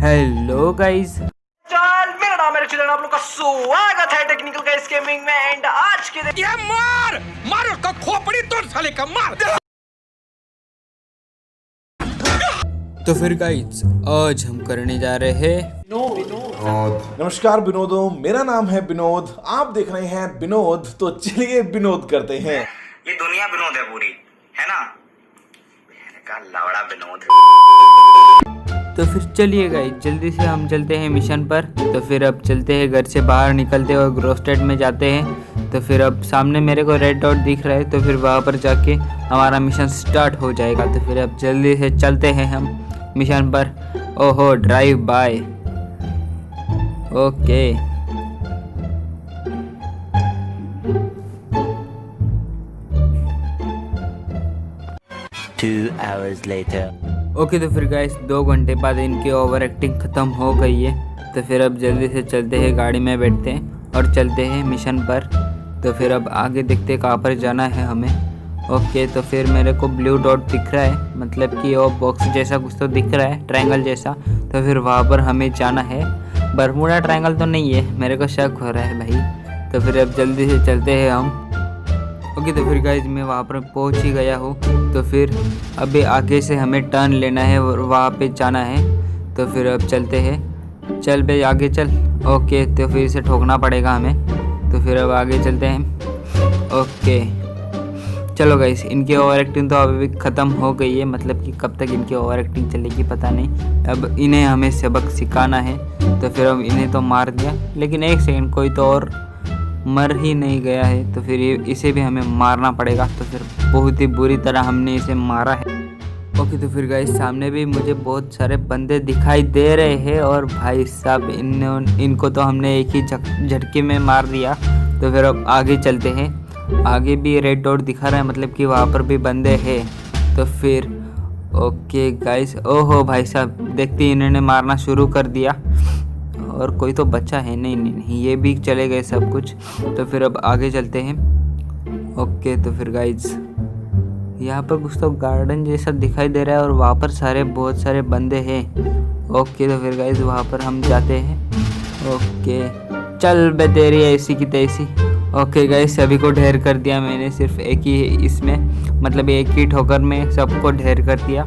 Hello guys, मेरा नाम है रिचर्ड, आप लोग का स्वागत है टेक्निकल गाइस गेमिंग में। एंड आज के दिन ये मार उसका खोपड़ी तोड़ साले का मार। तो फिर गाइस आज हम करने जा रहे हैं नमस्कार विनोदों, मेरा नाम है विनोद, आप देख रहे हैं विनोद। तो चलिए विनोद करते हैं। ये दुनिया विनोद है पूरी, है ना? का लवड़ा विनोद। तो फिर चलिए गाइस जल्दी से हम चलते हैं मिशन पर। तो फिर अब चलते हैं, घर से बाहर निकलते हैं और ग्रोस्टेड में जाते हैं। तो फिर अब सामने मेरे को रेड डॉट दिख रहा है, तो फिर वहाँ पर जाके हमारा मिशन स्टार्ट हो जाएगा। तो फिर अब जल्दी से चलते हैं हम मिशन पर। ओहो, ड्राइव बाय। Okay okay. तो फिर गाइस 2 घंटे बाद इनकी ओवर एक्टिंग ख़त्म हो गई है। तो फिर अब जल्दी से चलते हैं, गाड़ी में बैठते हैं और चलते हैं मिशन पर। तो फिर अब आगे देखते हैं कहाँ पर जाना है हमें। ओके, तो फिर मेरे को ब्लू डॉट दिख रहा है, मतलब कि वो बॉक्स जैसा कुछ तो दिख रहा है, ट्रायंगल जैसा। तो फिर वहाँ पर हमें जाना है। बरमूडा ट्रायंगल तो नहीं है, मेरे को शक हो रहा है भाई। तो फिर अब जल्दी से चलते हैं हम। ओके, तो फिर गाइज मैं वहाँ पर पहुँच ही गया हूँ। तो फिर अभी आगे से हमें टर्न लेना है और वहाँ पे जाना है। तो फिर अब चलते हैं, चल बे आगे चल। ओके, तो फिर इसे ठोकना पड़ेगा हमें। तो फिर अब आगे चलते हैं। ओके चलो गाइस, इनकी ओवर एक्टिंग तो अभी भी ख़त्म हो गई है, मतलब कि कब तक इनकी ओवर एक्टिंग चलेगी पता नहीं। अब इन्हें हमें सबक सिखाना है। तो फिर अब इन्हें तो मार दिया, लेकिन एक सेकंड, कोई तो और मर ही नहीं गया है। तो फिर इसे भी हमें मारना पड़ेगा। तो फिर बहुत ही बुरी तरह हमने इसे मारा है। ओके, तो फिर गाइस सामने भी मुझे बहुत सारे बंदे दिखाई दे रहे हैं और भाई साहब इनको तो हमने एक ही झटके में मार दिया। तो फिर अब आगे चलते हैं। आगे भी रेड डॉट दिखा रहा है, मतलब कि वहाँ पर भी बंदे हैं। तो फिर ओके गाइस, ओहो भाई साहब, देखते ही इन्होंने मारना शुरू कर दिया और कोई तो बच्चा है। नहीं, ये भी चले गए सब कुछ। तो फिर अब आगे चलते हैं। ओके, तो फिर गाइस यहाँ पर कुछ तो गार्डन जैसा दिखाई दे रहा है और वहाँ पर बहुत सारे बंदे हैं। ओके, तो फिर गाइस वहाँ पर हम जाते हैं। ओके चल बे तेरी ऐसी की तैसी। ओके गाइस, सभी को ढेर कर दिया मैंने, सिर्फ एक ही इसमें, मतलब एक ही ठोकर में सबको ढेर कर दिया।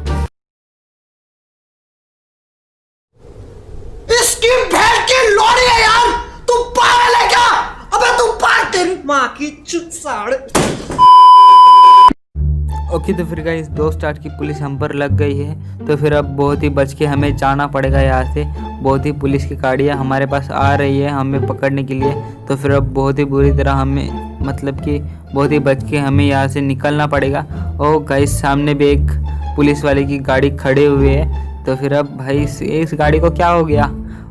इसकी भैंस की लोड़ी है यार, तू पागल है क्या? अबे तू पागल, तेरी माँ की चुत साड़। ओके, तो फिर गाइस 2 स्टार की पुलिस हम पर लग गई है। तो फिर अब बहुत ही बच के हमें जाना पड़ेगा यहाँ से। बहुत ही पुलिस की गाड़ियाँ हमारे पास आ रही है हमें पकड़ने के लिए। तो फिर अब बहुत ही बुरी तरह हमें, मतलब कि बहुत ही बच के हमें यहाँ से निकलना पड़ेगा। और गाइस सामने भी एक पुलिस वाले की गाड़ी खड़े हुए है। तो फिर अब भाई इस गाड़ी को क्या हो गया?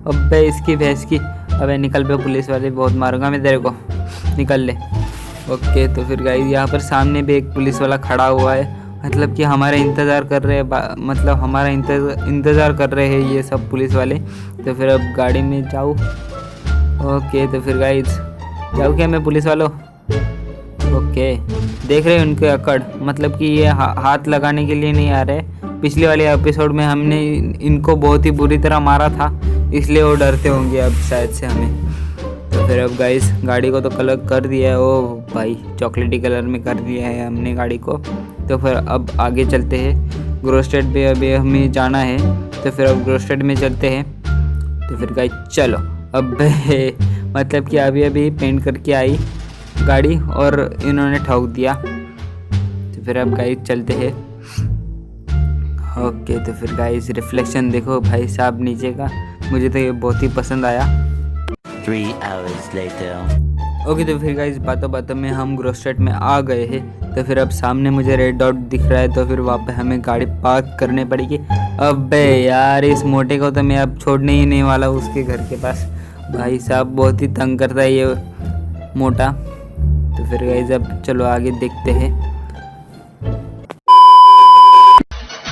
अबे इसकी भैंस की, अबे निकल पे पुलिस वाले, बहुत मारूंगा मैं तेरे को, निकल ले। ओके, तो फिर गाइस यहाँ पर सामने भी एक पुलिस वाला खड़ा हुआ है, मतलब कि हमारा इंतज़ार कर रहे हैं, मतलब हमारा इंतज़ार कर रहे हैं ये सब पुलिस वाले। तो फिर अब गाड़ी में जाऊँ। ओके, तो फिर गाइस जाऊँ क्या मैं पुलिस वालों? ओके, देख रहे हैं उनके अकड़, मतलब कि ये हाथ लगाने के लिए नहीं आ रहे। पिछले वाले एपिसोड में हमने इनको बहुत ही बुरी तरह मारा था, इसलिए वो डरते होंगे अब शायद से हमें। तो फिर अब गाइस गाड़ी को तो कलर कर दिया है, ओ भाई चॉकलेटी कलर में कर दिया है हमने गाड़ी को। तो फिर अब आगे चलते हैं। ग्रोस्टेड पे अभी हमें जाना है। तो फिर अब ग्रोस्टेड में चलते हैं। तो फिर गाइस चलो, अब मतलब कि अभी पेंट करके आई गाड़ी और इन्होंने ठोक दिया। तो फिर अब गाइस चलते हैं। ओके, तो फिर गाइस रिफ्लेक्शन देखो भाई साहब नीचे का, मुझे तो ये बहुत ही पसंद आया। 3 hours later. ओके, तो फिर गाइस बातों में हम ग्रोस्टेड में आ गए हैं। तो फिर अब सामने मुझे रेड डॉट दिख रहा है। तो फिर वहाँ पे हमें गाड़ी पार्क करनी पड़ेगी। अबे यार, इस मोटे को तो मैं अब छोड़ने ही नहीं वाला उसके घर के पास। भाई साहब बहुत ही तंग करता है ये मोटा। तो फिर गाइस अब चलो आगे देखते हैं।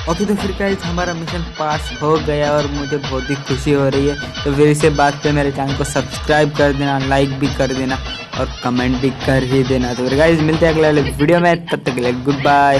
ओके, तो फिर गाइस हमारा मिशन पास हो गया और मुझे बहुत ही खुशी हो रही है। तो फिर इसे बात पे मेरे चैनल को सब्सक्राइब कर देना, लाइक भी कर देना और कमेंट भी कर ही देना। तो फिर गाइस मिलते हैं अगले वीडियो में, तब तक के लिए गुड बाय।